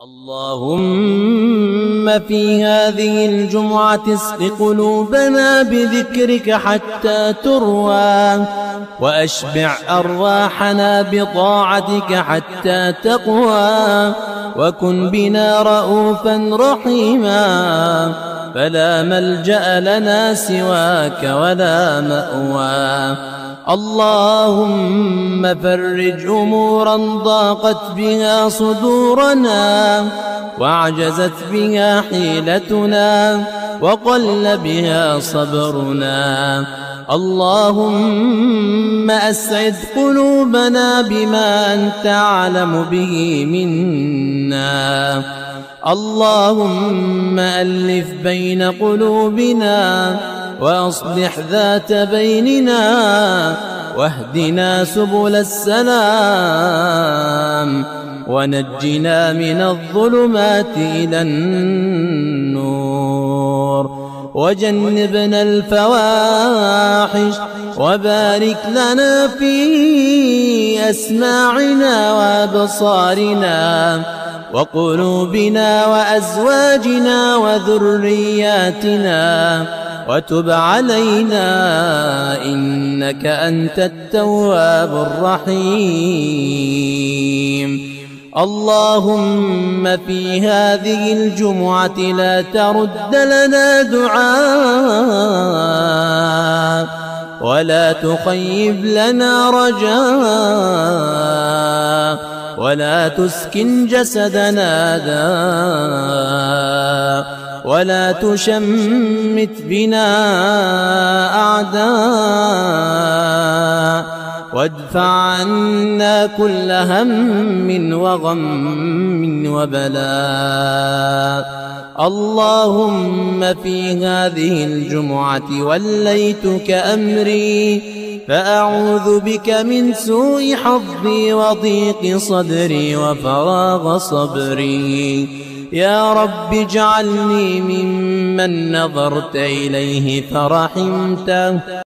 اللهم في هذه الجمعة اسق قلوبنا بذكرك حتى تروى، وأشبع أرواحنا بطاعتك حتى تقوى، وكن بنا رؤوفا رحيما، فلا ملجأ لنا سواك ولا مأوى. اللهم فرج أمورا ضاقت بها صدورنا، وعجزت بها حيلتنا، وقل بها صبرنا. اللهم أسعد قلوبنا بما أنت أعلم به منا. اللهم ألف بين قلوبنا، وأصلح ذات بيننا، واهدنا سبل السلام، ونجنا من الظلمات إلى النور، وجنبنا الفواحش، وبارك لنا في أسماعنا وأبصارنا وقلوبنا وأزواجنا وذرياتنا، وتب علينا إنك أنت التواب الرحيم. اللهم في هذه الجمعة لا ترد لنا دعاء، ولا تخيب لنا رجاء، ولا تسكن جسدنا داء، ولا تشمت بنا أعداء، وادفع عنا كل هم وغم وبلاء. اللهم في هذه الجمعة وليتك أمري، فأعوذ بك من سوء حظي وضيق صدري وفراغ صبري. يا رب اجعلني ممن نظرت إليه فرحمته،